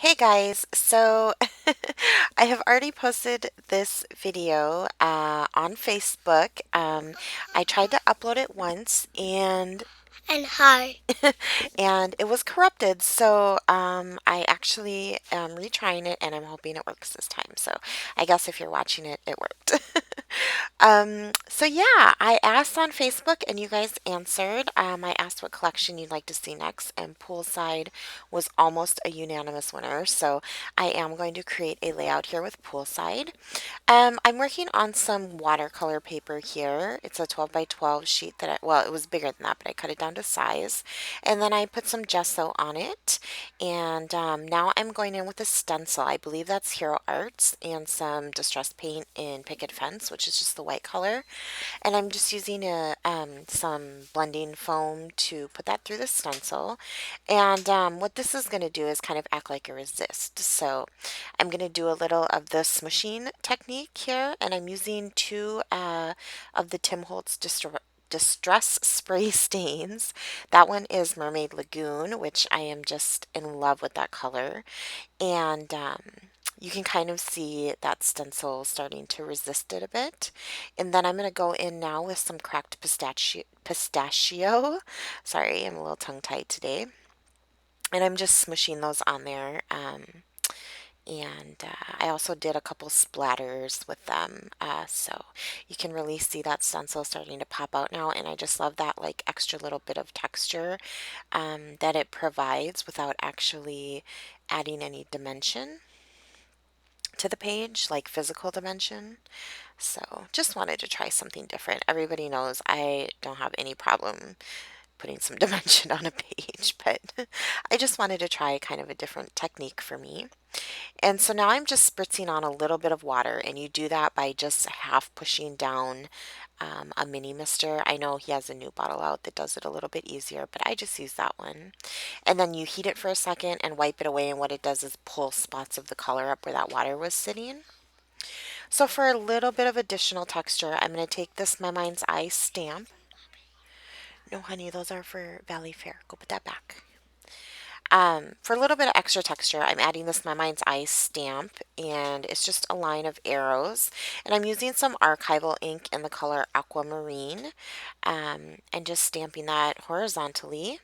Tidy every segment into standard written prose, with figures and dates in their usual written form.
Hey guys, so I have already posted this video on Facebook. I tried to upload it once And hi. and it was corrupted, so I actually am retrying it and I'm hoping it works this time. So I guess if you're watching it, it worked. So yeah, I asked on Facebook and you guys answered. I asked what collection you'd like to see next, and poolside was almost a unanimous winner. So I am going to create a layout here with poolside. I'm working on some watercolor paper here. It's a 12 by 12 sheet well, it was bigger than that, but I cut it down to size. And then I put some gesso on it. And now I'm going in with a stencil. I believe that's Hero Arts and some distress paint in Picket Fence, which is just the white color. And I'm just using some blending foam to put that through the stencil. And what this is going to do is kind of act like a resist. So I'm going to do a little of the smooshing technique here, and I'm using two of the Tim Holtz Distress Spray stains. That one is Mermaid Lagoon, which I am just in love with that color. And you can kind of see that stencil starting to resist it a bit. And then I'm going to go in now with some cracked pistachio. Sorry, I'm a little tongue-tied today. And I'm just smushing those on there. And I also did a couple splatters with them. So you can really see that stencil starting to pop out now. And I just love that like extra little bit of texture that it provides without actually adding any dimension to the page, like physical dimension. So just wanted to try something different. Everybody knows I don't have any problem putting some dimension on a page, but I just wanted to try kind of a different technique for me. And so now I'm just spritzing on a little bit of water, and you do that by just half pushing down a mini mister. I know he has a new bottle out that does it a little bit easier, but I just use that one. And then you heat it for a second and wipe it away, and what it does is pull spots of the color up where that water was sitting. So for a little bit of additional texture, I'm going to take this My Mind's Eye stamp. No, honey, those are for Valley Fair. Go put that back. For a little bit of extra texture, I'm adding this My Mind's Eye stamp, and it's just a line of arrows. And I'm using some archival ink in the color aquamarine, and just stamping that horizontally.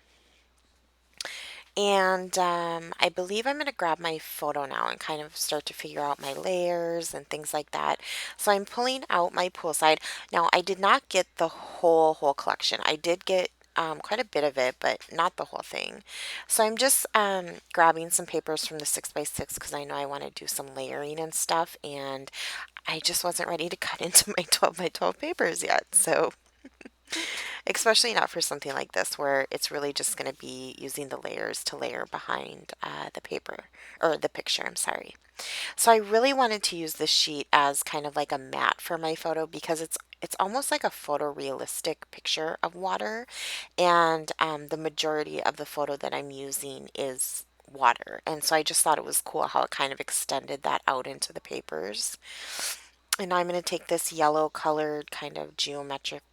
And I believe I'm going to grab my photo now and kind of start to figure out my layers and things like that. So I'm pulling out my poolside. Now, I did not get the whole collection. I did get quite a bit of it, but not the whole thing. So I'm just grabbing some papers from the 6 by 6 because I know I want to do some layering and stuff. And I just wasn't ready to cut into my 12 by 12 papers yet. So especially not for something like this where it's really just going to be using the layers to layer behind the paper or the picture, I'm sorry. So I really wanted to use this sheet as kind of like a mat for my photo because it's almost like a photorealistic picture of water, and the majority of the photo that I'm using is water. And so I just thought it was cool how it kind of extended that out into the papers. And now I'm going to take this yellow colored kind of geometric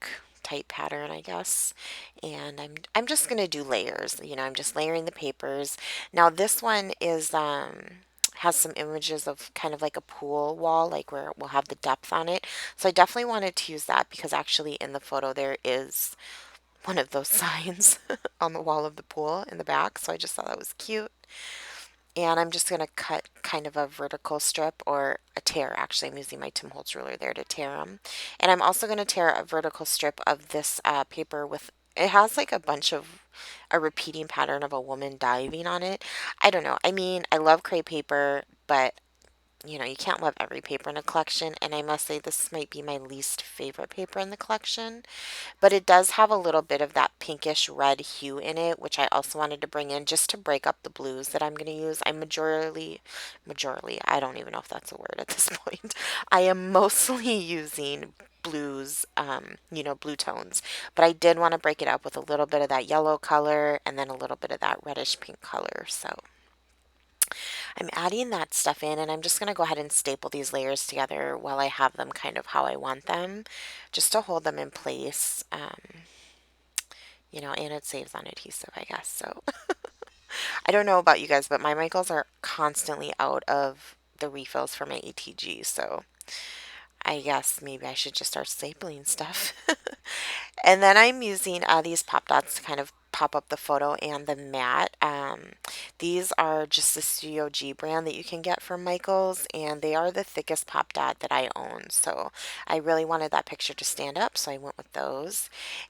type pattern, I guess. And I'm just going to do layers. You know, I'm just layering the papers. Now this one is has some images of kind of like a pool wall, like where we'll have the depth on it. So I definitely wanted to use that because actually in the photo there is one of those signs on the wall of the pool in the back. So I just thought that was cute. And I'm just going to cut kind of a vertical strip or a tear. Actually, I'm using my Tim Holtz ruler there to tear them. And I'm also going to tear a vertical strip of this paper with, it has like a bunch of a repeating pattern of a woman diving on it. I don't know. I mean, I love crepe paper, but you know, you can't love every paper in a collection. And I must say, this might be my least favorite paper in the collection. But it does have a little bit of that pinkish red hue in it, which I also wanted to bring in just to break up the blues that I'm going to use. Majorly, I don't even know if that's a word at this point. I am mostly using blues, blue tones. But I did want to break it up with a little bit of that yellow color and then a little bit of that reddish pink color. So I'm adding that stuff in, and I'm just going to go ahead and staple these layers together while I have them kind of how I want them, just to hold them in place. And it saves on adhesive, I guess. So I don't know about you guys, but my Michaels are constantly out of the refills for my ATG, so I guess maybe I should just start stapling stuff. And then I'm using these pop dots to kind of pop up the photo and the mat. These are just the Studio G brand that you can get from Michaels, and they are the thickest pop dot that I own. So I really wanted that picture to stand up, so I went with those.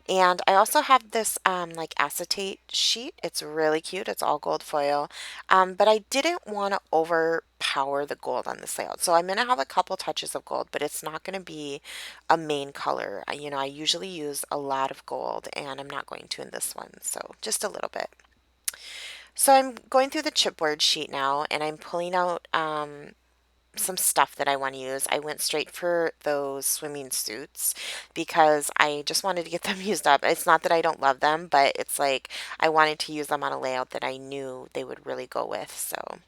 And I also have this like acetate sheet. It's really cute. It's all gold foil, but I didn't want to overpower the gold on this layout. So I'm going to have a couple touches of gold, but it's not going to be a main color. You know, I usually use a lot of gold, and I'm not going to in this one, so just a little bit. So I'm going through the chipboard sheet now, and I'm pulling out some stuff that I want to use. I went straight for those swimming suits because I just wanted to get them used up. It's not that I don't love them, but it's like I wanted to use them on a layout that I knew they would really go with. So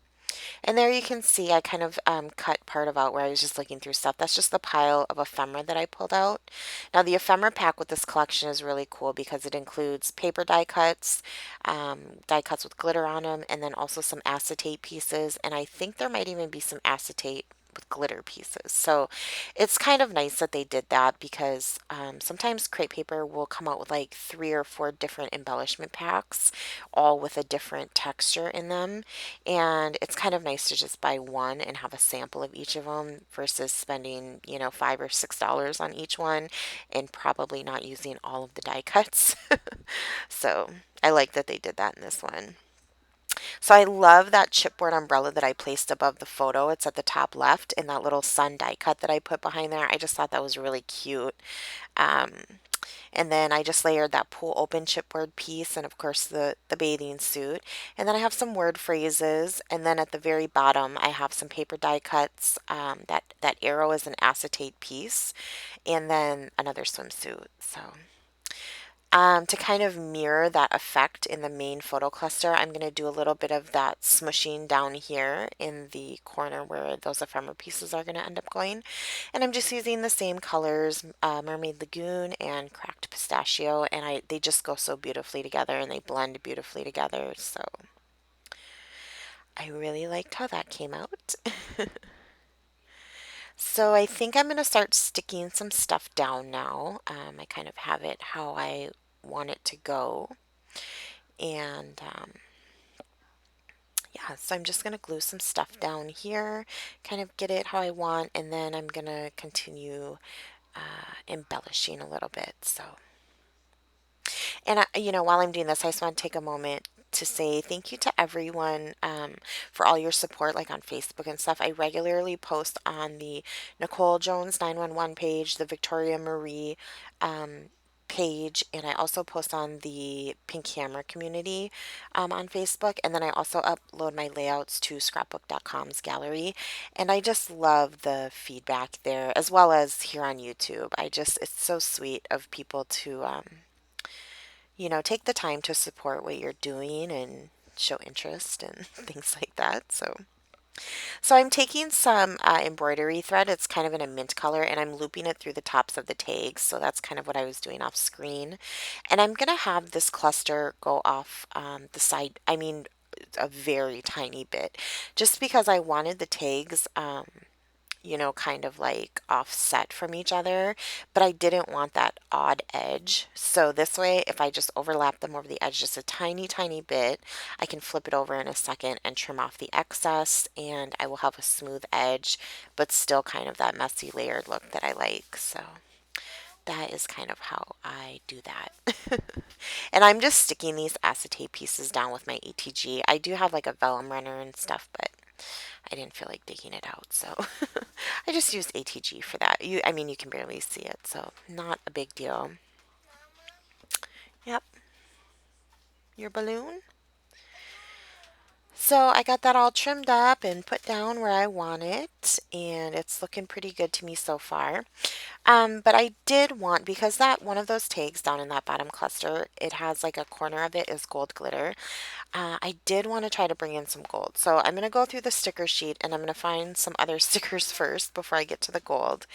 and there you can see I kind of cut part of out where I was just looking through stuff. That's just the pile of ephemera that I pulled out. Now the ephemera pack with this collection is really cool because it includes paper die cuts with glitter on them, and then also some acetate pieces. And I think there might even be some acetate with glitter pieces. So it's kind of nice that they did that because sometimes crepe paper will come out with like 3 or 4 different embellishment packs, all with a different texture in them. And it's kind of nice to just buy one and have a sample of each of them versus spending, you know, $5 or $6 on each one and probably not using all of the die cuts. So I like that they did that in this one. So I love that chipboard umbrella that I placed above the photo. It's at the top left, and that little sun die cut that I put behind there. I just thought that was really cute. Um, and then I just layered that pool open chipboard piece and of course the bathing suit. And then I have some word phrases. And then at the very bottom I have some paper die cuts. That arrow is an acetate piece. And then another swimsuit. So to kind of mirror that effect in the main photo cluster, I'm going to do a little bit of that smushing down here in the corner where those ephemera pieces are going to end up going. And I'm just using the same colors, Mermaid Lagoon and Cracked Pistachio, and they just go so beautifully together and they blend beautifully together. So I really liked how that came out. So I think I'm going to start sticking some stuff down now. I kind of have it how I want it to go. And yeah, so I'm just going to glue some stuff down here, kind of get it how I want, and then I'm going to continue embellishing a little bit. So, and you know, while I'm doing this, I just want to take a moment to say thank you to everyone for all your support, like on Facebook and stuff. I regularly post on the Nicole Jones 911 page, the Victoria Marie um, page, and I also post on the Pink Hammer community on Facebook. And then I also upload my layouts to scrapbook.com's gallery. And I just love the feedback there as well as here on YouTube. It's so sweet of people to, you know, take the time to support what you're doing and show interest and things like that. So I'm taking some embroidery thread. It's kind of in a mint color, and I'm looping it through the tops of the tags. So that's kind of what I was doing off screen. And I'm gonna have this cluster go off the side. I mean, a very tiny bit, just because I wanted the tags. You know, kind of like offset from each other, but I didn't want that odd edge. So this way, if I just overlap them over the edge just a tiny, tiny bit, I can flip it over in a second and trim off the excess, and I will have a smooth edge, but still kind of that messy layered look that I like. So that is kind of how I do that. And I'm just sticking these acetate pieces down with my ATG. I do have like a vellum runner and stuff, but I didn't feel like digging it out, so I just used ATG for that. I mean, you can barely see it, so not a big deal. Yep, your balloon. So I got that all trimmed up and put down where I want it, and it's looking pretty good to me so far. But I did want, because that one of those tags down in that bottom cluster, it has like a corner of it is gold glitter. I did want to try to bring in some gold. So I'm going to go through the sticker sheet and I'm going to find some other stickers first before I get to the gold.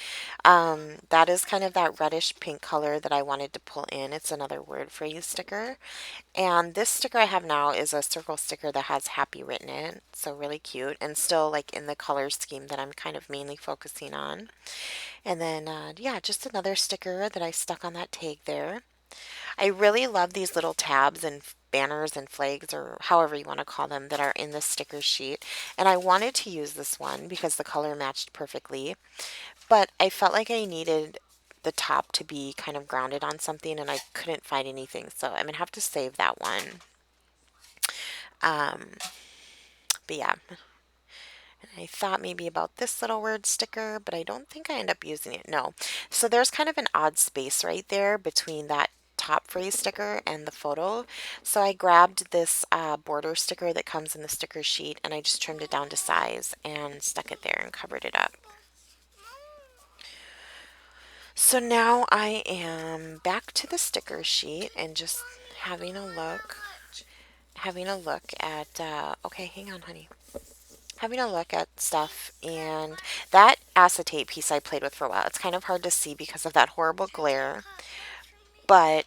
That is kind of that reddish pink color that I wanted to pull in. It's another word phrase sticker. And this sticker I have now is a circle sticker that has happy written in it. So really cute and still like in the color scheme that I'm kind of mainly focusing on. And then, yeah, just another sticker that I stuck on that tag there. I really love these little tabs and banners and flags or however you want to call them that are in the sticker sheet. And I wanted to use this one because the color matched perfectly, but I felt like I needed the top to be kind of grounded on something and I couldn't find anything. So I'm going to have to save that one. Um, but yeah, I thought maybe about this little word sticker, but I don't think I end up using it. No. So there's kind of an odd space right there between that top phrase sticker and the photo. So I grabbed this border sticker that comes in the sticker sheet and I just trimmed it down to size and stuck it there and covered it up. So now I am back to the sticker sheet and just having a look, at, okay, hang on, honey. Having a look at stuff, and that acetate piece I played with for a while. It's kind of hard to see because of that horrible glare, but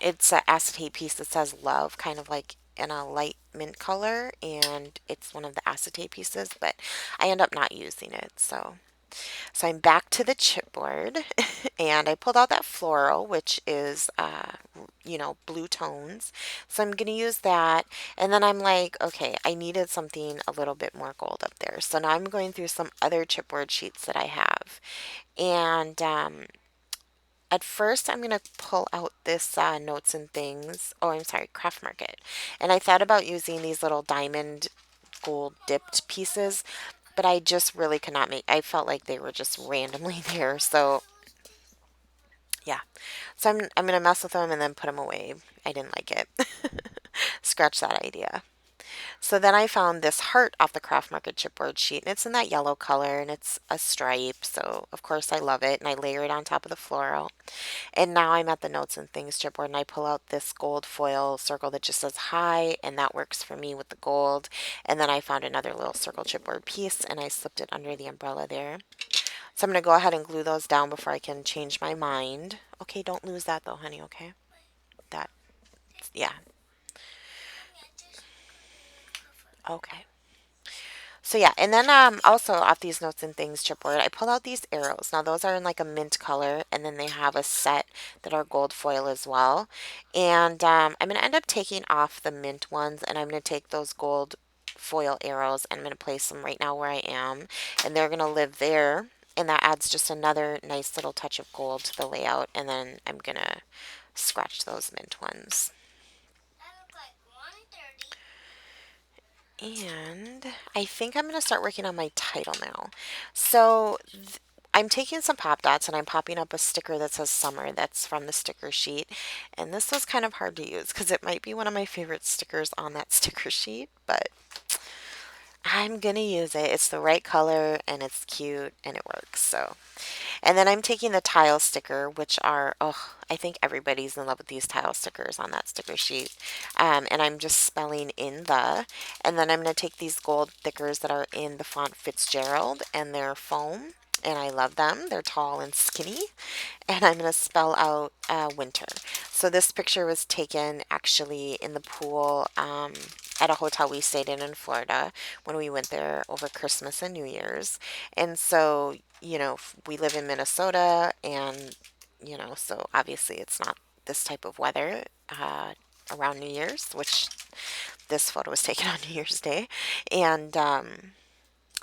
it's an acetate piece that says love, kind of like in a light mint color, and it's one of the acetate pieces, but I end up not using it. So I'm back to the chipboard and I pulled out that floral, which is, blue tones. So I'm going to use that. And then I'm like, okay, I needed something a little bit more gold up there. So now I'm going through some other chipboard sheets that I have. And at first, I'm going to pull out this Notes and Things. Oh, I'm sorry, Craft Market. And I thought about using these little diamond gold dipped pieces, but I just really could not make. I felt like they were just randomly there. So yeah, so I'm gonna mess with them and then put them away. I didn't like it. Scratch that idea. So then I found this heart off the Craft Market chipboard sheet, and it's in that yellow color, and it's a stripe. So of course I love it, and I layer it on top of the floral. And now I'm at the Notes and Things chipboard, and I pull out this gold foil circle that just says hi, and that works for me with the gold. And then I found another little circle chipboard piece, and I slipped it under the umbrella there. So I'm going to go ahead and glue those down before I can change my mind. Okay, don't lose that though, honey, okay? That, yeah, okay. So yeah, and then also off these Notes and Things chipboard, I pulled out these arrows. Now those are in like a mint color, and then they have a set that are gold foil as well. And I'm going to end up taking off the mint ones, and I'm going to take those gold foil arrows, and I'm going to place them right now where I am, and they're going to live there. And that adds just another nice little touch of gold to the layout. And then I'm going to scratch those mint ones. And I think I'm going to start working on my title now. So I'm taking some pop dots and I'm popping up a sticker that says summer that's from the sticker sheet. And this was kind of hard to use because it might be one of my favorite stickers on that sticker sheet, but I'm going to use it. It's the right color and it's cute and it works. So and then I'm taking the tile sticker, which are, oh, I think everybody's in love with these tile stickers on that sticker sheet. And I'm just spelling in the, and then I'm going to take these gold stickers that are in the font Fitzgerald and they're foam. And I love them. They're tall and skinny. And I'm going to spell out winter. So this picture was taken actually in the pool at a hotel we stayed in Florida when we went there over Christmas and New Year's. And so, we live in Minnesota and, so obviously it's not this type of weather around New Year's, which this photo was taken on New Year's Day. And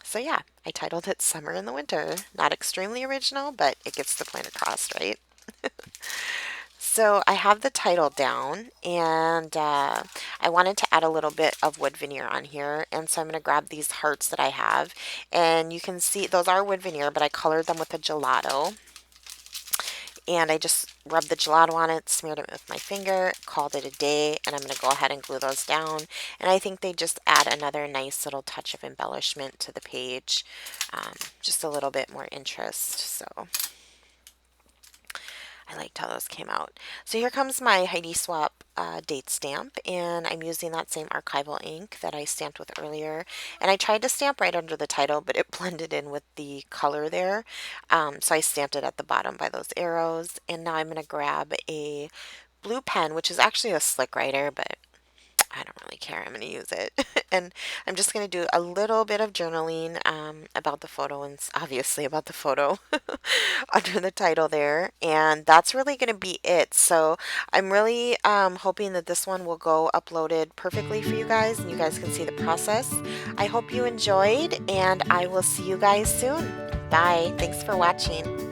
so, yeah, I titled it Summer in the Winter. Not extremely original, but it gets the point across, right? So I have the title down and I wanted to add a little bit of wood veneer on here. And so I'm going to grab these hearts that I have. And you can see those are wood veneer, but I colored them with a gelato. And I just rubbed the gelato on it, smeared it with my finger, called it a day, and I'm going to go ahead and glue those down. And I think they just add another nice little touch of embellishment to the page, just a little bit more interest. So I liked how those came out. So here comes my Heidi Swap date stamp, and I'm using that same archival ink that I stamped with earlier. And I tried to stamp right under the title, but it blended in with the color there. So I stamped it at the bottom by those arrows. And now I'm going to grab a blue pen, which is actually a slick writer, but I don't really care. I'm going to use it. And I'm just going to do a little bit of journaling about the photo and obviously about the photo under the title there. And that's really going to be it. So I'm really hoping that this one will go uploaded perfectly for you guys and you guys can see the process. I hope you enjoyed and I will see you guys soon. Bye. Thanks for watching.